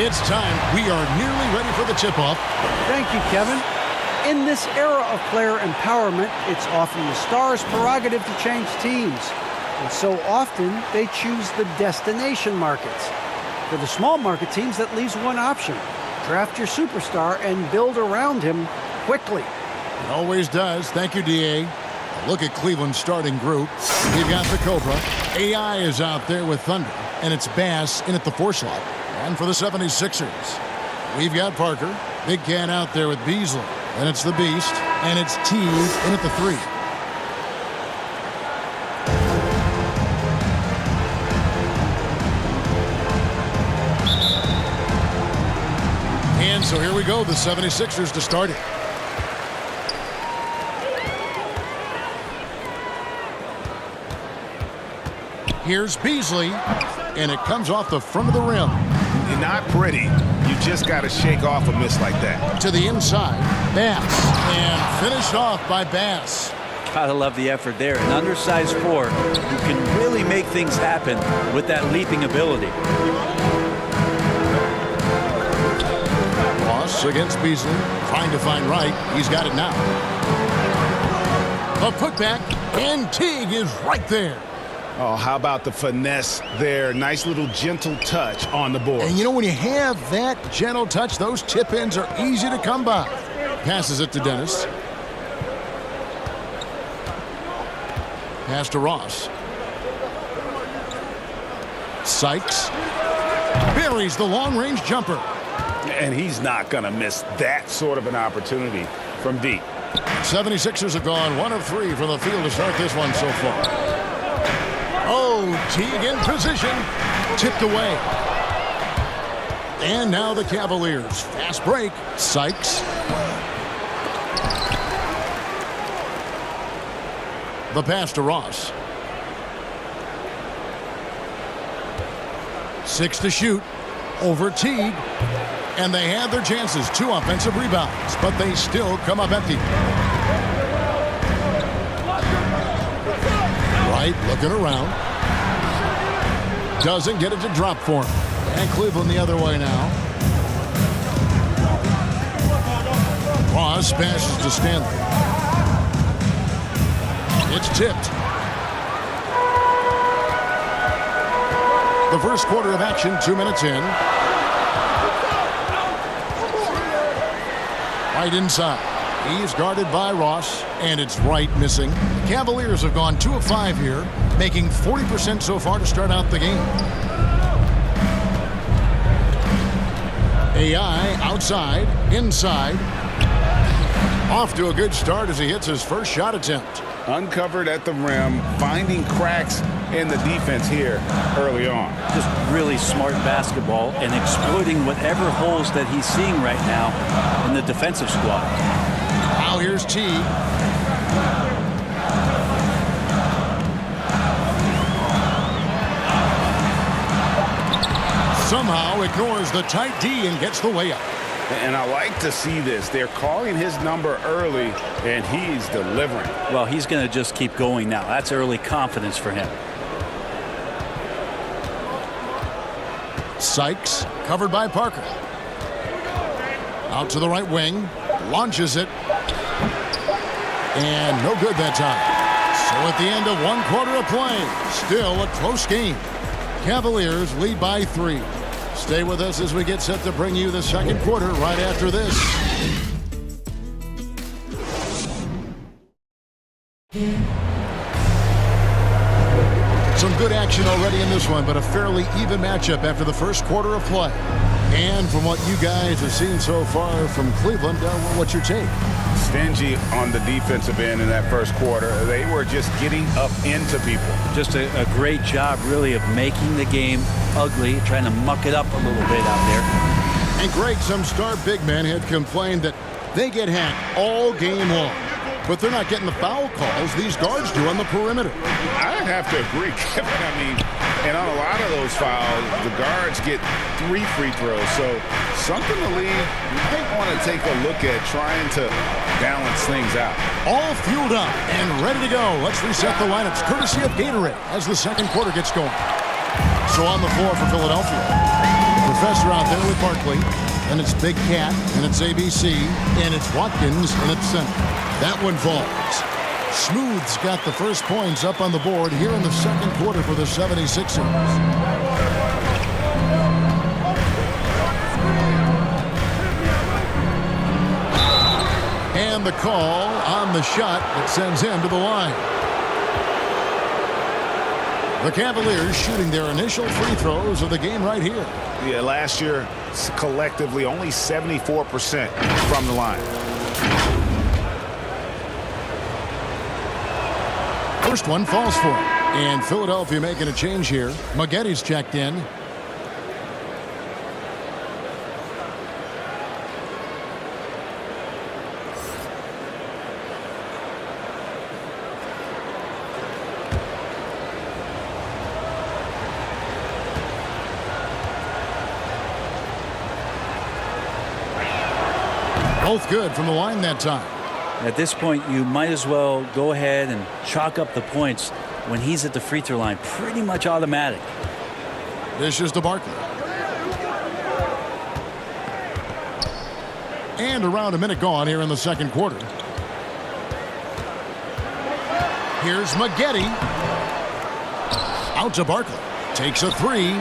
It's time. We are nearly ready for the tip-off. Thank you, Kevin. In this era of player empowerment, it's often the star's prerogative to change teams. And so often, they choose the destination markets. For the small market teams, that leaves one option. Draft your superstar and build around him quickly. It always does. Thank you, D.A. Look at Cleveland's starting group. We've got the Cobra. AI is out there with Thunder. And it's Bass in at the 4 slot. And for the 76ers, we've got Parker. Big Can out there with Beasley. And it's the Beast. And it's Teague in at the 3. And so here we go, the 76ers to start it. Here's Beasley, and it comes off the front of the rim. Not pretty. You just got to shake off a miss like that. To the inside, Bass, and finished off by Bass. Gotta love the effort there. An undersized 4 who can really make things happen with that leaping ability. Ross against Beasley, trying to find Wright. He's got it now. A putback, and Teague is right there. Oh, how about the finesse there? Nice little gentle touch on the board. And you know, when you have that gentle touch, those tip-ins are easy to come by. Passes it to Dennis. Pass to Ross. Sykes buries the long-range jumper. And he's not going to miss that sort of an opportunity from deep. 76ers have gone 1 of 3 from the field to start this one so far. Oh, Teague in position. Tipped away. And now the Cavaliers. Fast break. Sykes. The pass to Ross. 6 to shoot. Over Teague. And they had their chances. 2 offensive rebounds. But they still come up empty. Wright looking around. Doesn't get it to drop for him. And Cleveland the other way now. Ross passes to Stanley. It's tipped. The first quarter of action, 2 minutes in. Right inside. He's guarded by Ross, and it's Wright missing. The Cavaliers have gone 2 of 5 here, making 40% so far to start out the game. AI outside, inside. Off to a good start as he hits his first shot attempt. Uncovered at the rim, finding cracks in the defense here early on. Just really smart basketball and exploiting whatever holes that he's seeing right now in the defensive squad. Now here's Teague. Somehow ignores the tight D and gets the layup. And I like to see this. They're calling his number early, and he's delivering. Well, he's going to just keep going now. That's early confidence for him. Sykes, covered by Parker. Out to the right wing. Launches it. And no good that time. So at the end of 1 quarter of play, still a close game. Cavaliers lead by 3. Stay with us as we get set to bring you the second quarter right after this. Some good action already in this one, but a fairly even matchup after the first quarter of play. And from what you guys have seen so far from Cleveland, what's your take? Stingy on the defensive end in that first quarter. They were just getting up into people. Just a great job, really, of making the game ugly, trying to muck it up a little bit out there. And Greg, some star big men had complained that they get hacked all game long. But they're not getting the foul calls these guards do on the perimeter. I have to agree, Kevin. I mean, and on a lot of those fouls, the guards get 3 free throws. So something the league might want to take a look at, trying to balance things out. All fueled up and ready to go. Let's reset the lineups courtesy of Gatorade as the second quarter gets going. So on the floor for Philadelphia. For Professor out there with Barkley. And it's Big Cat, and it's ABC, and it's Watkins, and it's center. That one falls. Smooth's got the first points up on the board here in the second quarter for the 76ers. And the call on the shot that sends him to the line. The Cavaliers shooting their initial free throws of the game right here. Yeah, last year, collectively, only 74% from the line. First one falls for him. And Philadelphia making a change here. Maggotti's checked in. Both good from the line that time. At this point, you might as well go ahead and chalk up the points when he's at the free throw line. Pretty much automatic. This is to Barkley. And around a minute gone here in the second quarter. Here's Maggotti. Out to Barkley. Takes a three.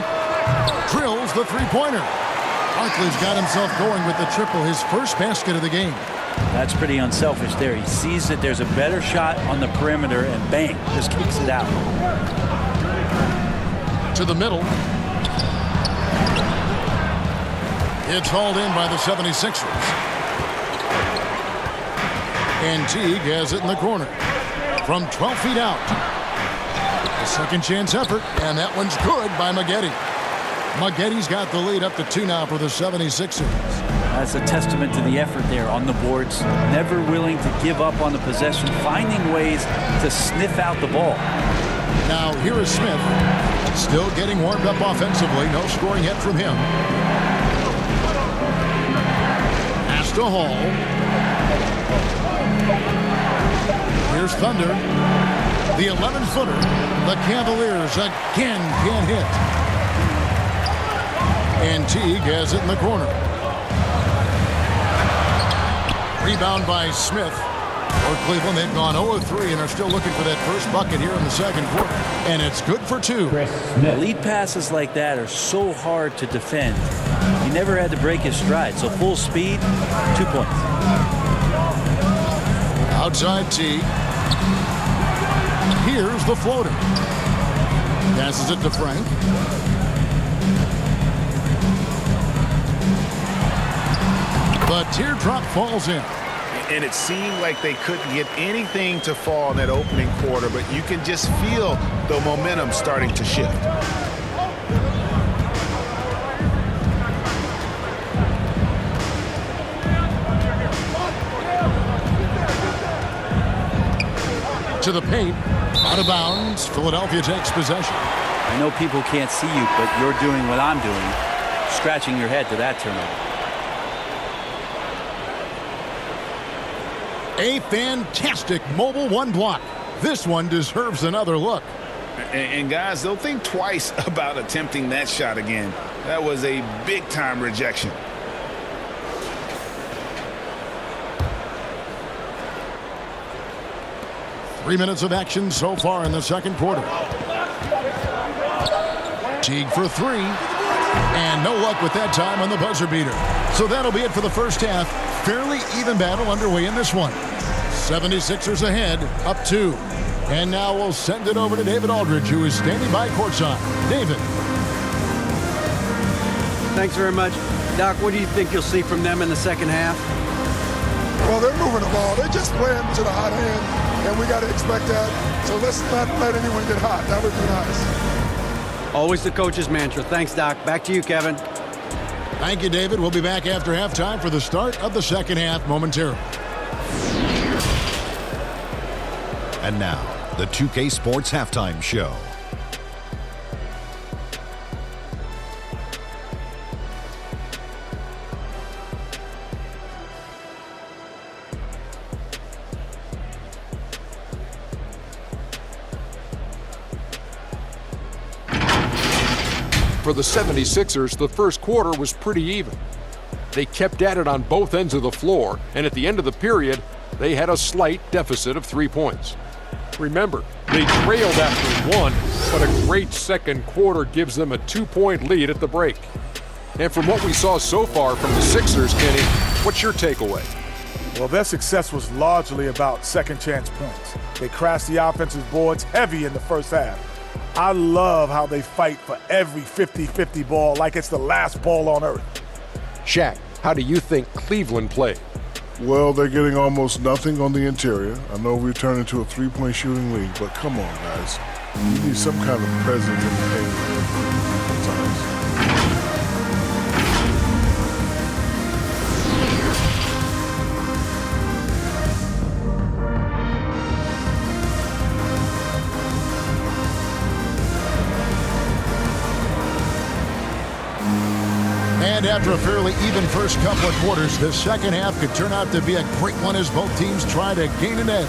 Drills the three-pointer. Barkley's got himself going with the triple, his first basket of the game. That's pretty unselfish there. He sees that there's a better shot on the perimeter and bang, just kicks it out. To the middle. It's hauled in by the 76ers. And Teague has it in the corner. From 12 feet out. A second chance effort, and that one's good by Maggotti. Maggotti's got the lead up to 2 now for the 76ers. That's a testament to the effort there on the boards. Never willing to give up on the possession, finding ways to sniff out the ball. Now here is Smith. Still getting warmed up offensively. No scoring yet from him. Pass to Hall. Here's Thunder. The 11-footer. The Cavaliers again can't hit. And Teague has it in the corner. Rebound by Smith. For Cleveland, they've gone 0-3 and are still looking for that first bucket here in the second quarter. And it's good for 2. Lead passes like that are so hard to defend. He never had to break his stride. So full speed, 2 points. Outside Teague. Here's the floater. Passes it to Frank. The teardrop falls in. And it seemed like they couldn't get anything to fall in that opening quarter, but you can just feel the momentum starting to shift. To the paint. Out of bounds. Philadelphia takes possession. I know people can't see you, but you're doing what I'm doing. Scratching your head to that turnover. A fantastic mobile one block. This one deserves another look. And guys, they'll think twice about attempting that shot again. That was a big-time rejection. Three minutes of action so far in the second quarter. Teague for 3. And no luck with that time on the buzzer beater. So that'll be it for the first half. Fairly even battle underway in this one. 76ers ahead, up 2. And now we'll send it over to David Aldridge, who is standing by courtside. David. Thanks very much. Doc, what do you think you'll see from them in the second half? Well, they're moving the ball. They're just playing to the hot hand, and we got to expect that. So let's not let anyone get hot. That would be nice. Always the coach's mantra. Thanks, Doc. Back to you, Kevin. Thank you, David. We'll be back after halftime for the start of the second half momentarily. And now, the 2K Sports Halftime Show. For the 76ers, the first quarter was pretty even. They kept at it on both ends of the floor, and at the end of the period, they had a slight deficit of 3 points. Remember, they trailed after one, but a great second quarter gives them a 2-point lead at the break. And from what we saw so far from the Sixers, Kenny, what's your takeaway? Well, their success was largely about second chance points. They crashed the offensive boards heavy in the first half. I love how they fight for every 50-50 ball like it's the last ball on earth. Shaq, how do you think Cleveland played? Well, they're getting almost nothing on the interior. I know we turned into a three-point shooting league, but come on, guys. You need some kind of presence in the paint sometimes. And after a fairly even first couple of quarters, the second half could turn out to be a great one as both teams try to gain an edge.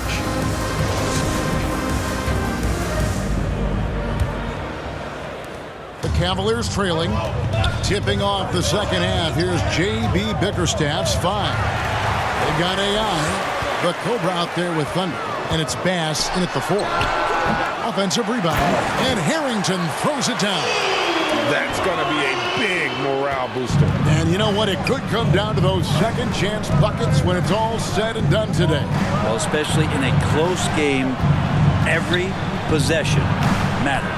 The Cavaliers trailing. Tipping off the second half. Here's J.B. Bickerstaff's 5. They got AI. The Cobra out there with Thunder. And it's Bass in at the 4. Offensive rebound. And Harrington throws it down. That's going to be a big morale booster. And you know what? It could come down to those second chance buckets when it's all said and done today. Well, especially in a close game, every possession matters.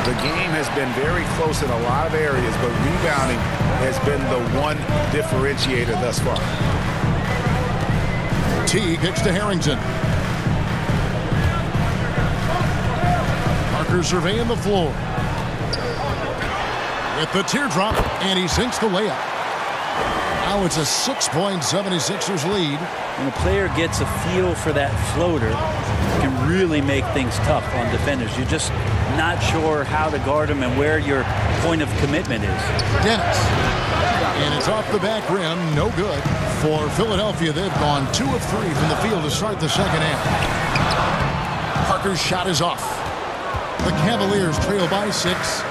The game has been very close in a lot of areas, but rebounding has been the one differentiator thus far. T kicks to Harrington. Parker surveying the floor. With the teardrop, and he sinks the layup. Now it's a 6-point 76ers lead. When a player gets a feel for that floater, it can really make things tough on defenders. You're just not sure how to guard them and where your point of commitment is. Dennis. And it's off the back rim, no good. For Philadelphia, they've gone 2 of 3 from the field to start the second half. Parker's shot is off. The Cavaliers trail by 6.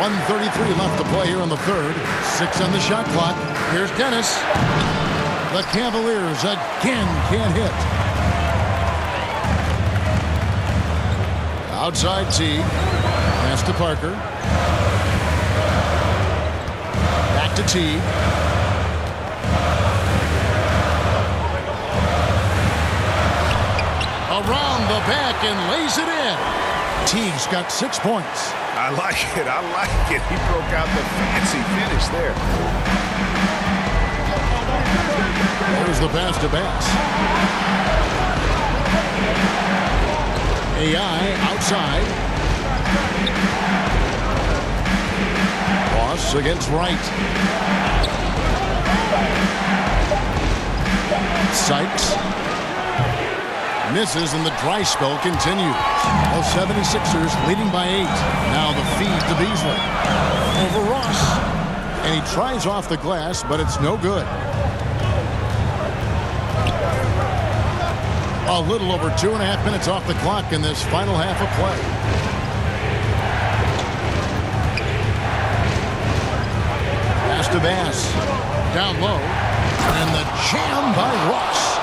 .133 left to play here in the third. 6 on the shot clock. Here's Dennis. The Cavaliers again can't hit. Outside T. Pass to Parker. Back to T. Around the back and lays it in. T's got 6 points. I like it. I like it. He broke out the fancy finish there. There's the pass to Bass. AI outside. Ross against Wright. Sykes. Misses and the dry spell continues. The 76ers leading by 8. Now the feed to Beasley. Over Ross. And he tries off the glass, but it's no good. A little over 2.5 minutes off the clock in this final half of play. Pass to Bass. Down low. And the jam by Ross.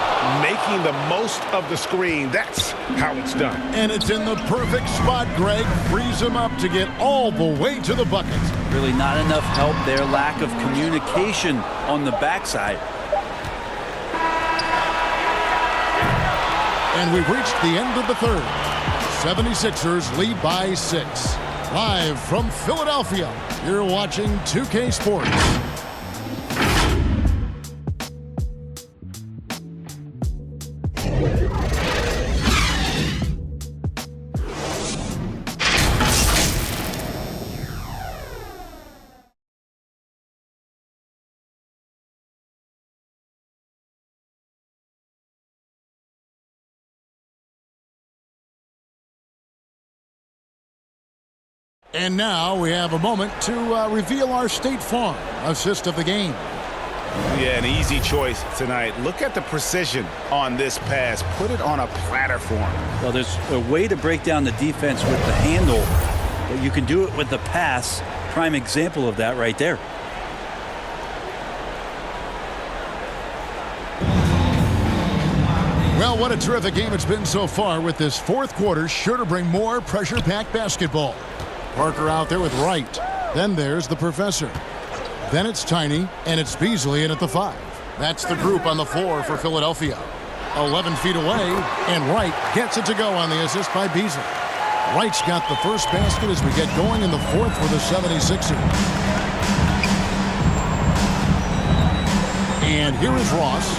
Making the most of the screen. That's how it's done. And it's in the perfect spot, Greg. Frees him up to get all the way to the bucket. Really not enough help there. Lack of communication on the backside. And we've reached the end of the third. 76ers lead by 6. Live from Philadelphia, you're watching 2K Sports. And now we have a moment to reveal our State Farm assist of the game. Yeah, an easy choice tonight. Look at the precision on this pass. Put it on a platter for him. Well, there's a way to break down the defense with the handle, but you can do it with the pass. Prime example of that right there. Well, what a terrific game it's been so far, with this fourth quarter sure to bring more pressure-packed basketball. Parker out there with Wright. Then there's the professor. Then it's Tiny, and it's Beasley in at the 5. That's the group on the floor for Philadelphia. 11 feet away, and Wright gets it to go on the assist by Beasley. Wright's got the first basket as we get going in the fourth for the 76ers. And here is Ross.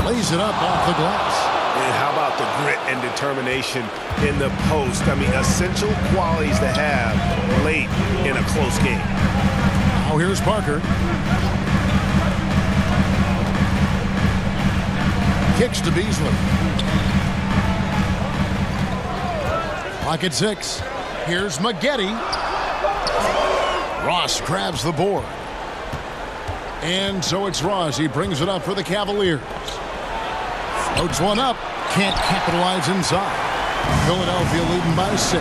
Lays it up off the glass. And how about the grit and determination in the post? I mean, essential qualities to have late in a close game. Now here's Parker. Kicks to Beasley. Pocket 6. Here's Maggette. Ross grabs the board. And so it's Ross. He brings it up for the Cavaliers. Floats one up. Can't capitalize inside. Philadelphia leading by 6.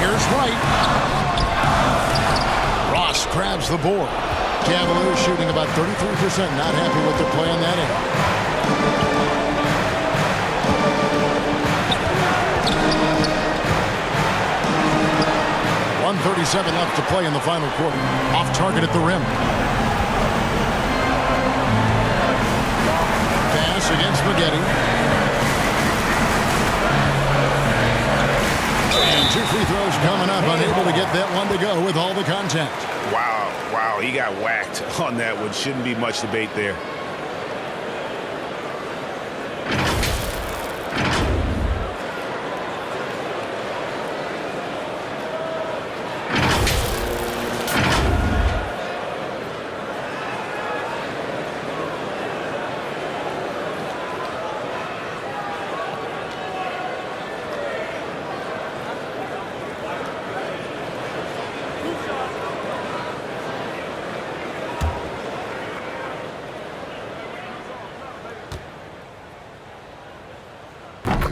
Here's Wright. Ross grabs the board. Cavaliers shooting about 33%. Not happy with their play on that end. .137 left to play in the final quarter. Off target at the rim. Pass against Maggette. And 2 free throws coming up. Unable to get that one to go with all the contact. Wow, he got whacked on that one. Shouldn't be much debate there.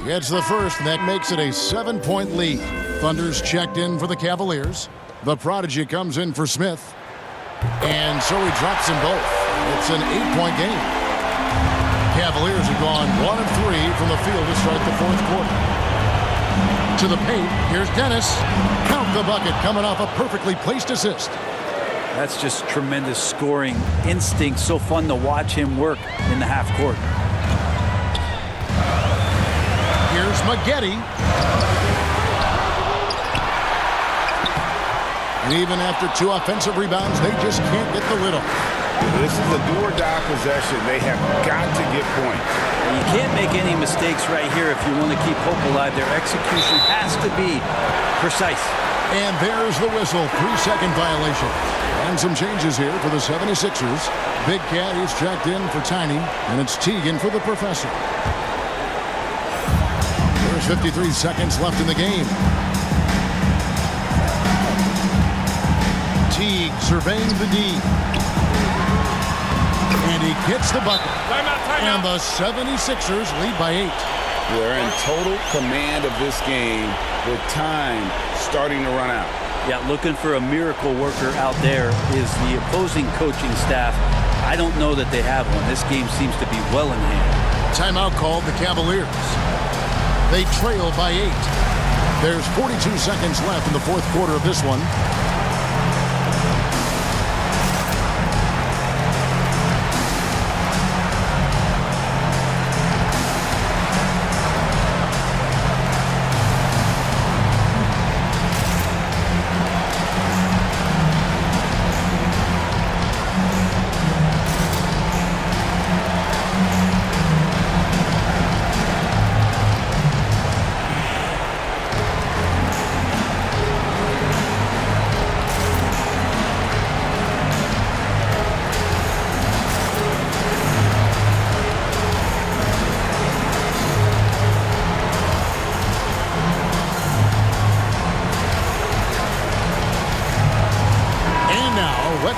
Gets the first, and that makes it a 7-point lead. Thunder's checked in for the Cavaliers. The prodigy comes in for Smith. And so he drops them both. It's an 8-point game. Cavaliers have gone 1 of 3 from the field to start the fourth quarter. To the paint, here's Dennis. Count the bucket, coming off a perfectly placed assist. That's just tremendous scoring instinct. So fun to watch him work in the half court. Here's Maggette. And even after 2 offensive rebounds, they just can't get the lid off. This is a do-or-die possession. They have got to get points. You can't make any mistakes right here if you want to keep hope alive. Their execution has to be precise. And there's the whistle. 3-second violation. And some changes here for the 76ers. Big Cat, he's checked in for Tiny. And it's Teagan for the professor. There's 53 seconds left in the game. Teague surveying the D. And he gets the bucket. And the 76ers lead by 8. They're in total command of this game with time starting to run out. Yeah, looking for a miracle worker out there is the opposing coaching staff. I don't know that they have one. This game seems to be well in hand. Timeout called the Cavaliers. They trail by 8. There's 42 seconds left in the fourth quarter of this one.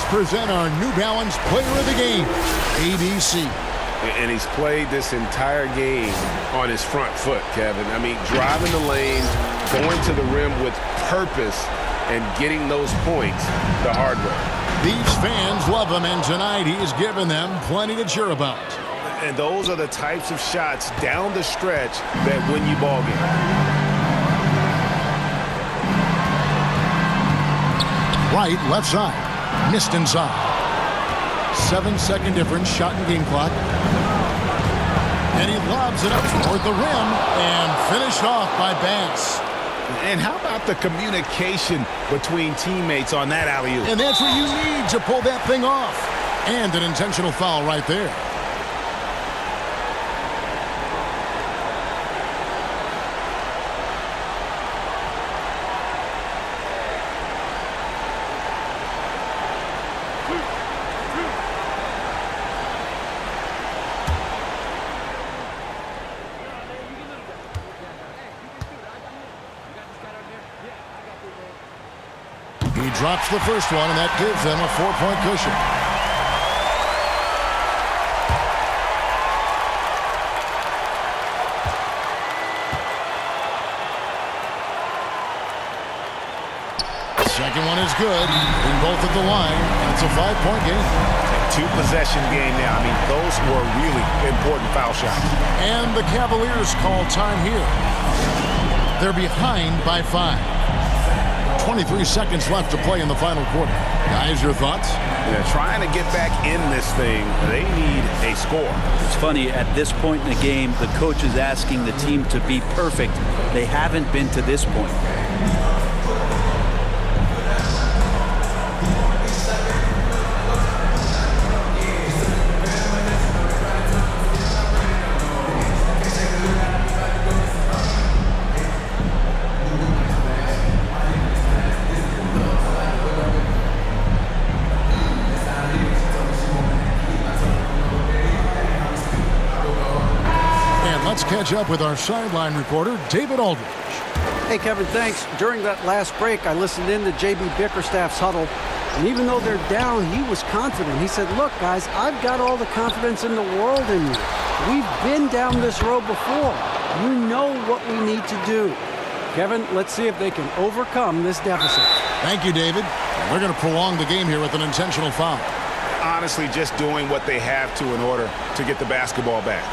present our New Balance Player of the Game, ABC. And he's played this entire game on his front foot, Kevin. I mean, driving the lane, going to the rim with purpose, and getting those points the hard way. These fans love him, and tonight he is giving them plenty to cheer about. And those are the types of shots down the stretch that win you ball games. Right, left side. Missed inside. 7-second difference, shot and game clock. And he lobs it up toward the rim and finished off by Bass. And how about the communication between teammates on that alley-oop? And that's what you need to pull that thing off. And an intentional foul right there. He drops the first one, and that gives them a 4-point cushion. The second one is good. In both at the line, and it's a 5-point game. Two-possession game now. I mean, those were really important foul shots. And the Cavaliers call time here. They're behind by 5. 23 seconds left to play in the final quarter. Guys, your thoughts? Yeah, trying to get back in this thing, they need a score. It's funny, at this point in the game, the coach is asking the team to be perfect. They haven't been to this point. Let's catch up with our sideline reporter, David Aldridge. Hey, Kevin, thanks. During that last break, I listened in to J.B. Bickerstaff's huddle, and even though they're down, he was confident. He said, look, guys, I've got all the confidence in the world in you. We've been down this road before. You know what we need to do. Kevin, let's see if they can overcome this deficit. Thank you, David. And they're going to prolong the game here with an intentional foul. Honestly, just doing what they have to in order to get the basketball back.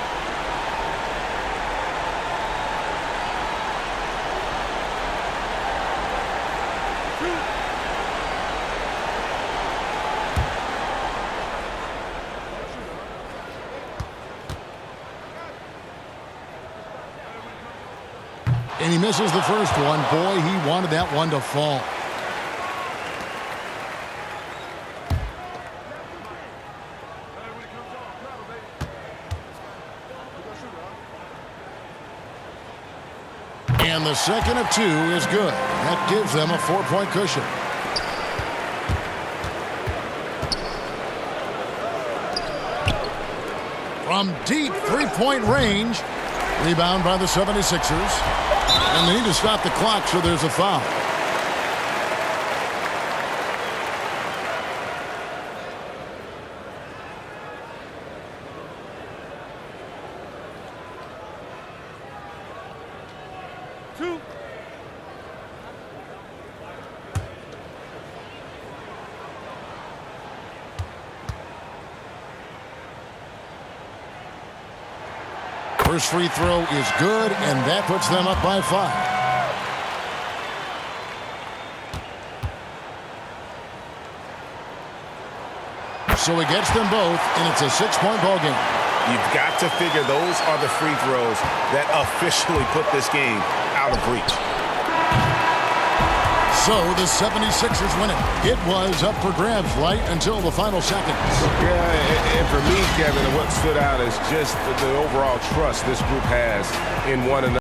And he misses the first one. Boy, he wanted that one to fall. And the second of 2 is good. That gives them a 4-point cushion. From deep three-point range. Rebound by the 76ers. And they need to stop the clock, so there's a foul. First free throw is good, and that puts them up by 5. So he gets them both, and it's a 6-point ball game. You've got to figure those are the free throws that officially put this game out of reach. So the 76ers win it. It was up for grabs right until the final seconds. Yeah, and for me, Kevin, what stood out is just the overall trust this group has in one another.